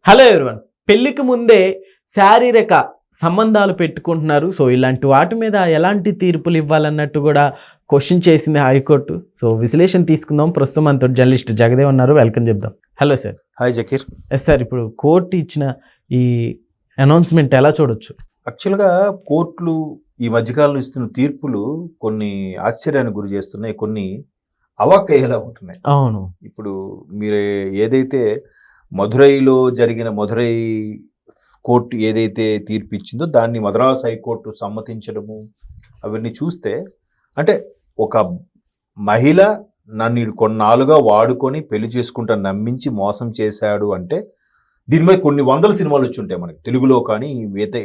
Hello everyone, పెళ్లికి ముందే శారీరక సంబంధాలు పెట్టుకుంటున్నారు. సో ఇలాంటి వాటి మీద ఎలాంటి తీర్పులు ఇవ్వాలన్నట్టు కూడా క్వశ్చన్ చేసింది హైకోర్టు. సో విశ్లేషణ తీసుకుందాం. ప్రస్తుతం మనతో జర్నలిస్ట్ జగదేవ్ ఉన్నారు, వెల్కమ్ చెప్దాం. Hello sir. Hi Zakir. Yes sir, ఇప్పుడు కోర్టు ఇచ్చిన ఈ అనౌన్స్మెంట్ ఎలా చూడొచ్చు? యాక్చువల్గా కోర్టులు ఈ మధ్యకాలంలో ఇస్తున్న తీర్పులు కొన్ని ఆశ్చర్యానికి గురి చేస్తున్నాయి, కొన్ని అవాక్కయ్యేలా ఉంటున్నాయి. అవును, ఇప్పుడు మీరు ఏదైతే మధురైలో జరిగిన మధురై కోర్టు ఏదైతే తీర్పు ఇచ్చిందో దాన్ని మద్రాస్ హైకోర్టు సమ్మతించడము అవన్నీ చూస్తే, అంటే ఒక మహిళ నన్ను కొన్నాళ్ళుగా వాడుకొని పెళ్లి చేసుకుంటా నమ్మించి మోసం చేశాడు అంటే దీని మీద కొన్ని వందల సినిమాలు వచ్చి ఉంటాయి మనకి, తెలుగులో కానీ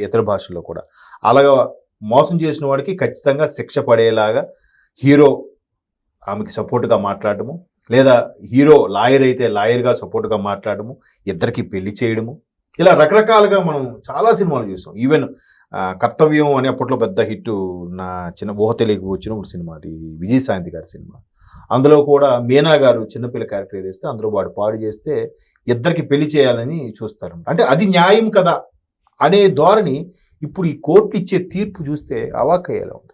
ఇతర భాషల్లో కూడా. అలాగా మోసం చేసిన వాడికి ఖచ్చితంగా శిక్ష పడేలాగా హీరో ఆమెకి సపోర్ట్గా మాట్లాడటము, లేదా హీరో లాయర్ అయితే లాయర్గా సపోర్ట్గా మాట్లాడము, ఇద్దరికి పెళ్లి చేయడము, ఇలా రకరకాలుగా మనం చాలా సినిమాలు చూసాం. ఈవెన్ కర్తవ్యం అనే అప్పట్లో పెద్ద హిట్, నా చిన్న ఊహ తెలియక వచ్చిన ఒక సినిమా, అది విజయశాంతి గారి సినిమా. అందులో కూడా మీనా గారు చిన్నపిల్ల క్యారెక్టర్ చేస్తే అందులో వాడు పాడు చేస్తే ఇద్దరికి పెళ్లి చేయాలని చూస్తారు. అంటే అది న్యాయం కదా అనే ధోరణి ఇప్పుడు ఈ కోర్టు ఇచ్చే తీర్పు చూస్తే అవాక్కయ్యేలా ఉంది.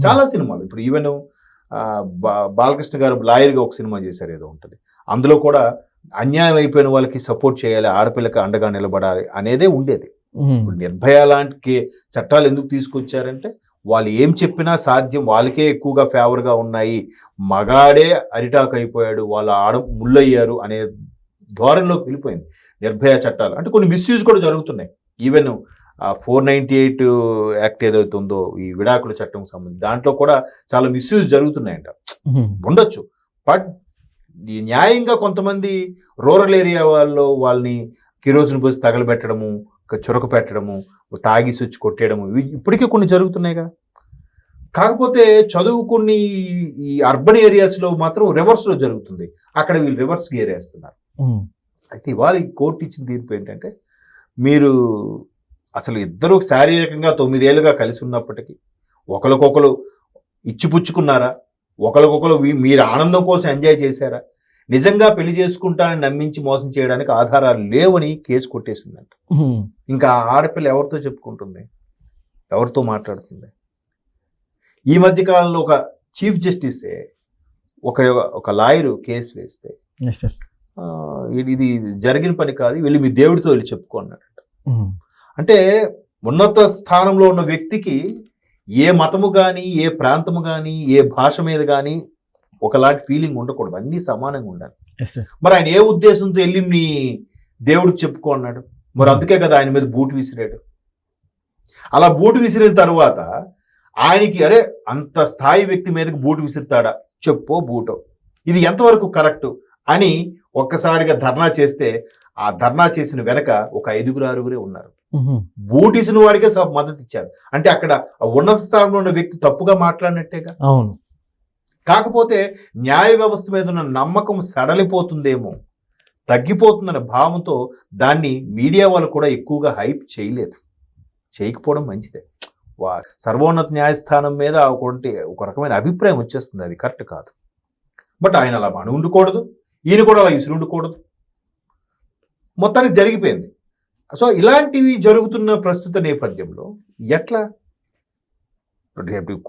చాలా సినిమాలు ఇప్పుడు ఈవెన్ బాలకృష్ణ గారు లాయర్గా ఒక సినిమా చేశారు, ఏదో ఉంటుంది. అందులో కూడా అన్యాయం అయిపోయిన వాళ్ళకి సపోర్ట్ చేయాలి, ఆడపిల్లకి అండగా నిలబడాలి అనేదే ఉండేది. ఇప్పుడు నిర్భయ లాంటి చట్టాలు ఎందుకు తీసుకొచ్చారంటే వాళ్ళు ఏం చెప్పినా సాధ్యం, వాళ్ళకే ఎక్కువగా ఫేవర్గా ఉన్నాయి, మగాడే అరిటాకు అయిపోయాడు, వాళ్ళు ముళ్ళయ్యారు అనే ధోరణిలోకి వెళ్ళిపోయింది నిర్భయ చట్టాలు. అంటే కొన్ని మిస్యూజ్ కూడా జరుగుతున్నాయి. ఈవెన్ 498 యాక్ట్ ఏదైతే ఉందో ఈ విడాకుల చట్టం సంబంధించి దాంట్లో కూడా చాలా మిస్యూజ్ జరుగుతున్నాయంట. ఉండొచ్చు, బట్ ఈ న్యాయంగా కొంతమంది రూరల్ ఏరియా వాళ్ళు వాళ్ళని కిరోసిన్ పోసి తగలబెట్టడము, చురక పెట్టడము, తాగి స్విచ్ కొట్టేయడము ఇవి ఇప్పటికీ కొన్ని జరుగుతున్నాయిగా. కాకపోతే చదువుకుని ఈ అర్బన్ ఏరియాస్లో మాత్రం రివర్స్లో జరుగుతుంది, అక్కడ వీళ్ళు రివర్స్ గేర్ వేస్తున్నారు. అయితే ఇవాళ ఈ కోర్టు ఇచ్చిన తీర్పు ఏంటంటే, మీరు అసలు ఇద్దరు శారీరకంగా 9 ఏళ్ళుగా కలిసి ఉన్నప్పటికీ ఒకరికొకరు ఇచ్చిపుచ్చుకున్నారా, ఒకరికొకరు మీరు ఆనందం కోసం ఎంజాయ్ చేశారా, నిజంగా పెళ్లి చేసుకుంటానని నమ్మించి మోసం చేయడానికి ఆధారాలు లేవని కేసు కొట్టేసిందంట. ఇంకా ఆడపిల్ల ఎవరితో చెప్పుకుంటుంది, ఎవరితో మాట్లాడుతుంది? ఈ మధ్యకాలంలో ఒక చీఫ్ జస్టిసే ఒక లాయరు కేసు వేస్తే ఇది జరిగిన పని కాదు, వెళ్ళి మీ దేవుడితో వెళ్ళి చెప్పుకున్నాడట. అంటే ఉన్నత స్థానంలో ఉన్న వ్యక్తికి ఏ మతము కానీ, ఏ ప్రాంతము కానీ, ఏ భాష మీద కానీ ఒకలాంటి ఫీలింగ్ ఉండకూడదు, అన్నీ సమానంగా ఉండాలి. మరి ఆయన ఏ ఉద్దేశంతో వెళ్ళి మీ దేవుడికి చెప్పుకో అన్నాడు? మరి అందుకే కదా ఆయన మీద బూటు విసిరాడు. అలా బూటు విసిరిన తర్వాత ఆయనకి అరే అంత స్థాయి వ్యక్తి మీదకి బూటు విసురుతాడా, చెప్పో బూటో, ఇది ఎంతవరకు కరెక్టు అని ఒక్కసారిగా ధర్నా చేస్తే ఆ ధర్నా చేసిన వెనక ఒక 5-6 ఉన్నారు. బూటిసిన వాడికే మద్దతు ఇచ్చారు. అంటే అక్కడ ఉన్నత స్థానంలో ఉన్న వ్యక్తి తప్పుగా మాట్లాడినట్టేగా. అవును. కాకపోతే న్యాయ వ్యవస్థ మీద ఉన్న నమ్మకం సడలిపోతుందేమో, తగ్గిపోతుందన్న భావంతో దాన్ని మీడియా వాళ్ళు కూడా ఎక్కువగా హైప్ చేయలేదు. చేయకపోవడం మంచిదే. సర్వోన్నత న్యాయస్థానం మీద ఒక రకమైన అభిప్రాయం వచ్చేస్తుంది, అది కరెక్ట్ కాదు. బట్ ఆయన అలా అని ఉండకూడదు, ఈయన కూడా అలా ఇసురు ఉండకూడదు, మొత్తానికి జరిగిపోయింది. సో ఇలాంటివి జరుగుతున్న ప్రస్తుత నేపథ్యంలో ఎట్లా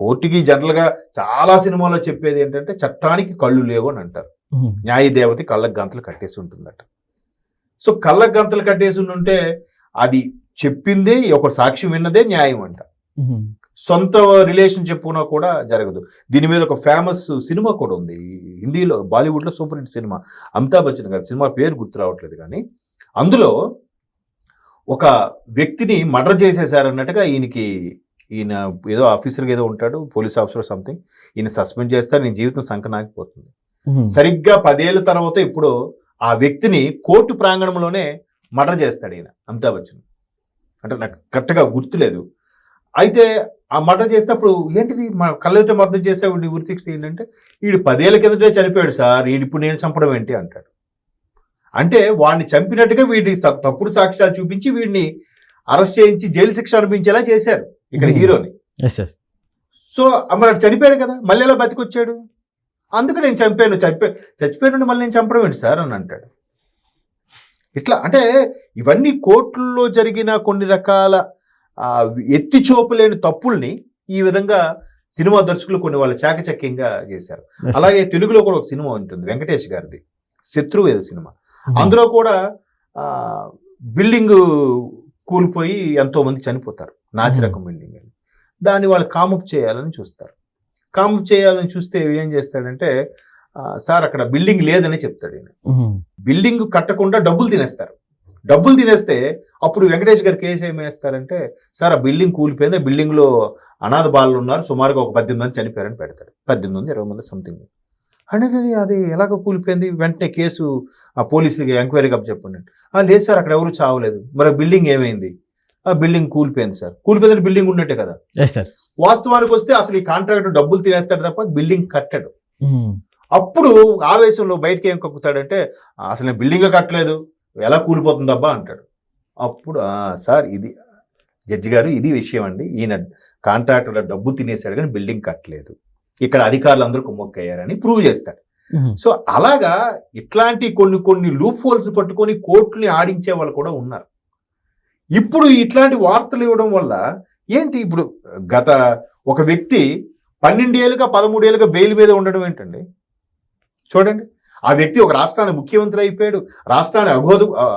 కోర్టుకి జనరల్గా చాలా సినిమాలో చెప్పేది ఏంటంటే చట్టానికి కళ్ళు లేవు అని అంటారు. న్యాయదేవత కళ్ళకు గంతలు కట్టేసి ఉంటుందట. సో కళ్ళకు గంతలు కట్టేసి ఉంటే అది చెప్పిందే, ఒక సాక్ష్యం విన్నదే న్యాయం అంట. సొంత రిలేషన్ చెప్పుకున్నా కూడా జరగదు. దీని మీద ఒక ఫేమస్ సినిమా కూడా ఉంది హిందీలో, బాలీవుడ్లో super hit cinema, Amitabh Bachchan గారి సినిమా, పేరు గుర్తు రావట్లేదు కానీ అందులో ఒక వ్యక్తిని మర్డర్ చేసేసారన్నట్టుగా ఈయన ఏదో ఆఫీసర్గా ఏదో ఉంటాడు, పోలీస్ ఆఫీసర్ సంథింగ్, ఈయన సస్పెండ్ చేస్తారు, నీ జీవితం సంకనాగిపోతుంది. సరిగ్గా 10 ఏళ్ళ తర్వాత ఇప్పుడు ఆ వ్యక్తిని కోర్టు ప్రాంగణంలోనే మర్డర్ చేస్తాడు ఈయన అమితాబ్ బచ్చన్. అంటే నాకు కరెక్ట్గా గుర్తులేదు. అయితే ఆ మర్డర్ చేసేటప్పుడు ఏంటిది మా కళ్ళెదుట మర్డర్ చేసే వీడిని ఉరిశిక్ష ఏంటంటే, వీడు 10 ఏళ్ళ కిందటే చనిపోయాడు సార్, వీడు ఇప్పుడు నేను చంపడం ఏంటి అంటాడు. అంటే వాడిని చంపినట్టుగా వీడిని తప్పుడు సాక్ష్యాలు చూపించి వీడిని అరెస్ట్ చేయించి జైలు శిక్ష అనిపించేలా చేశారు ఇక్కడ హీరోని. సో మరి చనిపోయాడు కదా, మళ్ళీ ఎలా బతికొచ్చాడు? అందుకు నేను చచ్చిపోయాను మళ్ళీ నేను చంపడం ఏంటి సార్ అని అంటాడు. ఇట్లా అంటే ఇవన్నీ కోర్టుల్లో జరిగిన కొన్ని రకాల ఎత్తి చూపలేని తప్పుల్ని ఈ విధంగా సినిమా దర్శకులు కొన్ని వాళ్ళు చాకచక్యంగా చేశారు. అలాగే తెలుగులో కూడా ఒక సినిమా ఉంటుంది వెంకటేష్ గారిది, శత్రువు ఏదో సినిమా. అందులో కూడా బిల్డింగ్ కూలిపోయి ఎంతో మంది చనిపోతారు, నాసిరకం బిల్డింగ్ అని. దాన్ని వాళ్ళు కామప్ చేయాలని చూస్తారు. కామప్ చేయాలని చూస్తే ఏం చేస్తాడంటే, సార్ అక్కడ బిల్డింగ్ లేదని చెప్తాడు ఈయన. బిల్డింగ్ కట్టకుండా డబ్బులు తినేస్తారు. డబ్బులు తినేస్తే అప్పుడు వెంకటేష్ గారు కేసు ఏమేస్తారంటే, సార్ ఆ బిల్డింగ్ కూలిపోయింది, బిల్డింగ్ లో అనాథ బాలలు ఉన్నారు, సుమారుగా ఒక 18 మంది చనిపోయారని పెడతాడు. 18 మంది 20 మంది సంథింగ్. అంటే అది ఎలాగో కూలిపోయింది, వెంటనే కేసు ఆ పోలీసులకి ఎంక్వైరీకి అప్ చెప్పండి. లేదు సార్ అక్కడ ఎవరు చావలేదు, మరి బిల్డింగ్ ఏమైంది? ఆ బిల్డింగ్ కూలిపోయింది సార్. కూలిపోయిందంటే బిల్డింగ్ ఉన్నట్టే కదా. వాస్తవానికి వస్తే అసలు ఈ కాంట్రాక్టర్ డబ్బులు తినేస్తాడు తప్ప బిల్డింగ్ కట్టాడు. అప్పుడు ఆవేశంలో బయటకి ఏం కక్కుతాడంటే, అసలు నేను బిల్డింగ్ కట్టలేదు, ఎలా కూలిపోతుందబ్బా అంటాడు. అప్పుడు సార్ ఇది జడ్జి గారు ఇది విషయం అండి, ఈయన కాంట్రాక్టర్ డబ్బు తినేశాడు కానీ బిల్డింగ్ కట్టలేదు, ఇక్కడ అధికారులు అందరూ కుమ్మక్కయ్యారని ప్రూవ్ చేస్తాడు. సో అలాగా ఇట్లాంటి కొన్ని లూప్ హోల్స్ పట్టుకొని కోర్టుని ఆడించే వాళ్ళు కూడా ఉన్నారు. ఇప్పుడు ఇట్లాంటి వార్తలు ఇవ్వడం వల్ల ఏంటి, ఇప్పుడు గత ఒక వ్యక్తి 12 ఏళ్ళుగా 13 ఏళ్ళుగా బెయిల్ మీద ఉండడం ఏంటండి? చూడండి, ఆ వ్యక్తి ఒక రాష్ట్రానికి ముఖ్యమంత్రి అయిపోయాడు, రాష్ట్రాన్ని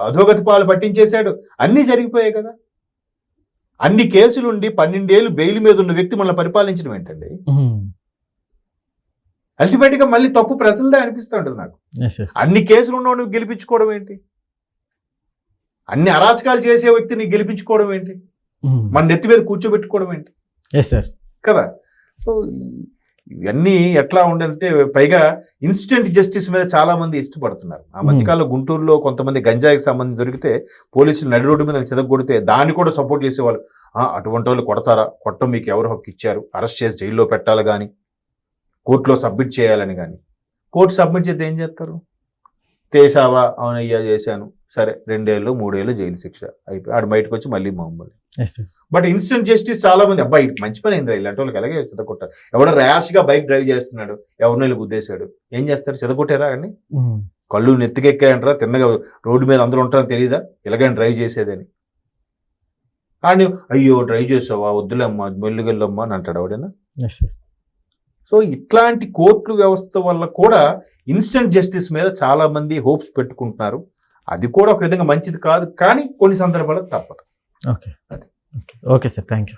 అధోగతి పాలు పట్టించేశాడు, అన్నీ జరిగిపోయాయి కదా. అన్ని కేసులుండి 12 ఏళ్ళు బెయిల్ మీద ఉన్న వ్యక్తి మనల్ని పరిపాలించడం ఏంటండి? అల్టిమేట్గా మళ్ళీ తప్పు ప్రజలదే అనిపిస్తూ ఉంటుంది నాకు. అన్ని కేసులు ఉన్నవాడిని గెలిపించుకోవడం ఏంటి? అన్ని అరాచకాలు చేసే వ్యక్తిని గెలిపించుకోవడం ఏంటి? మన నెత్తి మీద కూర్చోబెట్టుకోవడం ఏంటి కదా. సో ఇవన్నీ ఎట్లా ఉండదంటే, పైగా ఇన్స్టెంట్ జస్టిస్ మీద చాలా మంది ఇష్టపడుతున్నారు. ఆ మధ్యకాలంలో గుంటూరులో కొంతమంది గంజాయికి సంబంధించి దొరికితే పోలీసులు నడి రోడ్డు మీద చెదగొడితే దాన్ని కూడా సపోర్ట్ చేసేవాళ్ళు. అటువంటి వాళ్ళు కొడతారా? కొట్టం మీకు ఎవరు హక్కు ఇచ్చారు? అరెస్ట్ చేసి జైల్లో పెట్టాలి కానీ, కోర్టులో సబ్మిట్ చేయాలని కానీ. కోర్టు సబ్మిట్ చేస్తే ఏం చేస్తారు? చేసావా? అవునయ్యా చేశాను, సరే 2 ఏళ్ళు 3 ఏళ్ళు జైలు శిక్ష అయిపోయి ఆడు బయటకు వచ్చి మళ్ళీ మామూలు. బట్ ఇన్స్టెంట్ జస్టిస్ చాలా మంది, అబ్బాయి మంచి పని అయిందిరా, ఇలాంటి వాళ్ళకి ఎలాగే చెదగొట్టారు. ఎవడో ర్యాష్ గా బైక్ డ్రైవ్ చేస్తున్నాడు, ఎవరినో వీళ్ళు గుద్దేశాడు, ఏం చేస్తారు? చెదగొట్టారా అని? కళ్ళు నెత్తికెక్కాయంటారా? తిన్నగా రోడ్డు మీద అందరూ ఉంటారని తెలియదా ఇలాగని డ్రైవ్ చేసేదని? కానీ అయ్యో డ్రైవ్ చేసావా, వద్దులేమ్మా, మెల్లుగెళ్ళమ్మా అని అంటాడు ఎవడైనా? సో ఇట్లాంటి కోర్టు వ్యవస్థ వల్ల కూడా ఇన్స్టెంట్ జస్టిస్ మీద చాలా మంది హోప్స్ పెట్టుకుంటున్నారు. అది కూడా ఒక విధంగా మంచిది కాదు, కానీ కొన్ని సందర్భాల్లో తప్పదు. Okay sir, thank you.